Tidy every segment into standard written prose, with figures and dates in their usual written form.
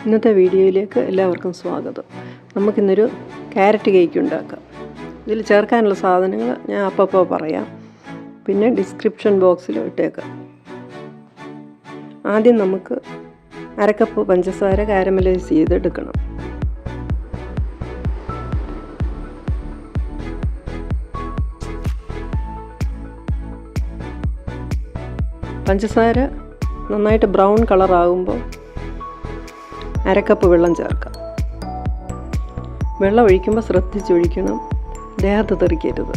ഇന്നത്തെ വീഡിയോയിലേക്ക് എല്ലാവർക്കും സ്വാഗതം. നമുക്കിന്നൊരു ക്യാരറ്റ് കേക്ക് ഉണ്ടാക്കാം. ഇതിൽ ചേർക്കാനുള്ള സാധനങ്ങൾ ഞാൻ അപ്പോൾ പറയാം, പിന്നെ ഡിസ്ക്രിപ്ഷൻ ബോക്സിൽ ഇട്ടേക്കാം. ആദ്യം നമുക്ക് 1/2 കപ്പ് പഞ്ചസാര കാരമലൈസ് ചെയ്തെടുക്കണം. പഞ്ചസാര നന്നായിട്ട് ബ്രൗൺ കളറാകുമ്പോൾ 1/2 കപ്പ് വെള്ളം ചേർക്കാം. വെള്ളം ഒഴിക്കുമ്പോൾ ശ്രദ്ധിച്ചൊഴിക്കണം, ദേഹത്ത് തെറിക്കരുത്.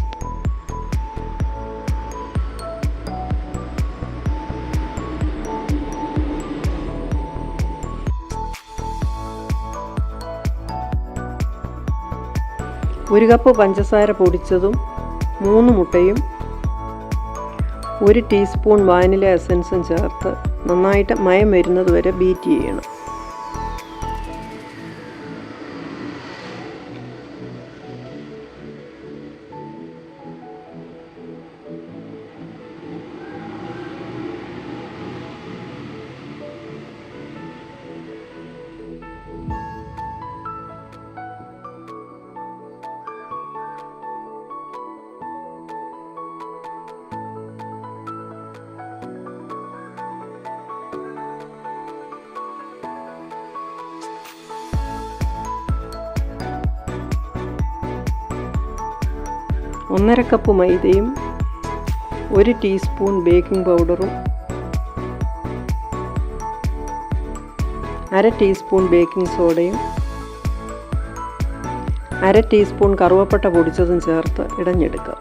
ഒരു കപ്പ് പഞ്ചസാര പൊടിച്ചതും 3 മുട്ടയും 1 ടീസ്പൂൺ വാനില എസൻസും ചേർത്ത് നന്നായിട്ട് മയം വരുന്നത് വരെ ബീറ്റ് ചെയ്യണം. ഒന്നര കപ്പ് മൈദയും 1 ടീസ്പൂൺ ബേക്കിംഗ് പൗഡറും 1/2 ടീസ്പൂൺ ബേക്കിംഗ് സോഡയും 1/2 ടീസ്പൂൺ കറുവപ്പട്ട പൊടിച്ചതും ചേർത്ത് ഇടഞ്ഞെടുക്കുക.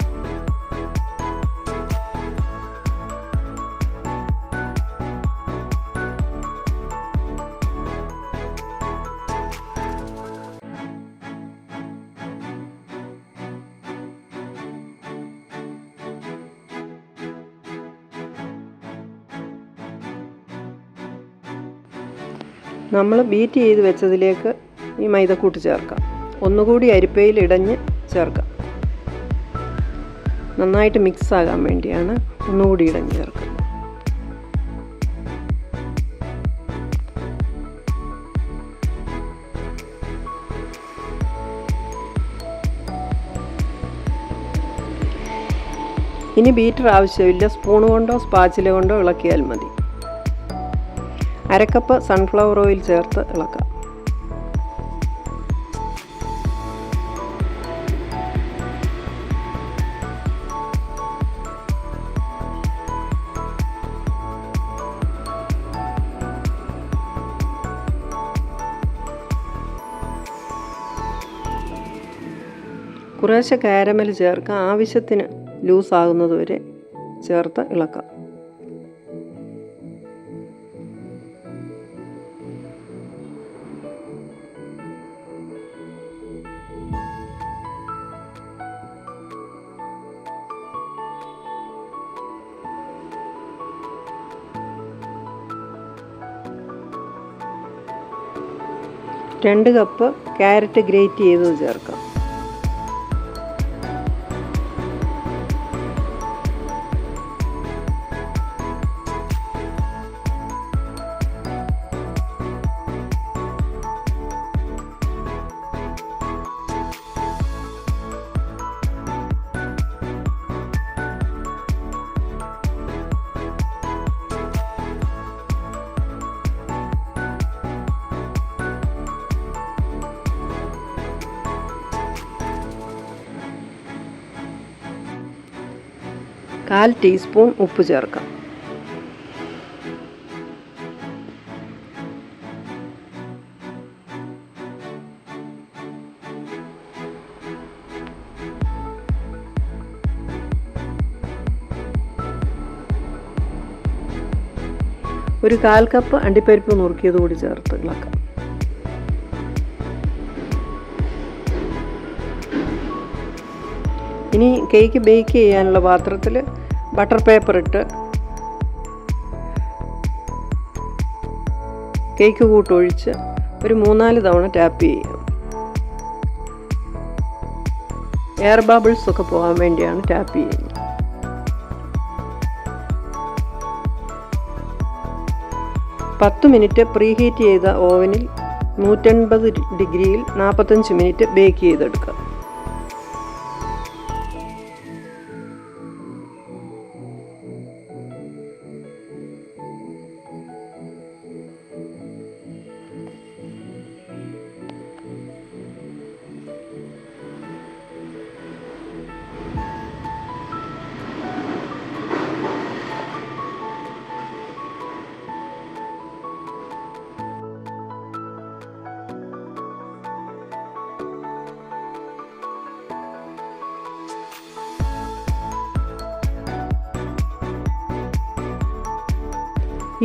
നമ്മൾ ബീറ്റ് ചെയ്ത് വെച്ചതിലേക്ക് ഈ മൈദക്കൂട്ട് ചേർക്കാം. ഒന്നുകൂടി അരിപ്പയിൽ ഇടഞ്ഞ് ചേർക്കാം. നന്നായിട്ട് മിക്സ് ആകാൻ വേണ്ടിയാണ് ഒന്നുകൂടി ഇടഞ്ഞ് ചേർക്കുന്നത്. ഇനി ബീറ്റർ ആവശ്യമില്ല, സ്പൂൺ കൊണ്ടോ സ്പാച്ചില കൊണ്ടോ ഇളക്കിയാൽ മതി. 1/2 കപ്പ് സൺഫ്ലവർ ഓയിൽ ചേർത്ത് ഇളക്കാം. കുറേശ്ശെ കാരമൽ ചേർക്കാം. ആവശ്യത്തിന് ലൂസാകുന്നത് വരെ ചേർത്ത് ഇളക്കാം. രണ്ട് കപ്പ് ക്യാരറ്റ് ഗ്രേറ്റ് ചെയ്തത് ചേർക്കാം. കാൽ ടീസ്പൂൺ ഉപ്പ് ചേർക്കാം. ഒരു 1/4 കപ്പ് അണ്ടിപ്പരിപ്പ് നുറുക്കിയത് കൂടി ചേർത്ത് ഇളക്കാം. ഇനി കേക്ക് ബേക്ക് ചെയ്യാനുള്ള പാത്രത്തിൽ ബട്ടർ പേപ്പർ ഇട്ട് കേക്ക് കൂട്ടൊഴിച്ച് ഒരു 3-4 തവണ ടാപ്പ് ചെയ്യാം. എയർ ബബിൾസ് ഒക്കെ പോകാൻ വേണ്ടിയാണ് ടാപ്പ് ചെയ്യുന്നത്. 10 മിനിറ്റ് പ്രീഹീറ്റ് ചെയ്ത ഓവനിൽ 180 ഡിഗ്രിയിൽ 45 മിനിറ്റ് ബേക്ക് ചെയ്തെടുക്കുക.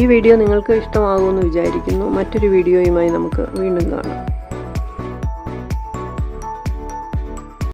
ഈ വീഡിയോ നിങ്ങൾക്ക് ഇഷ്ടമാകുമെന്ന് വിചാരിക്കുന്നു. മറ്റൊരു വീഡിയോയുമായി നമുക്ക് വീണ്ടും കാണാം.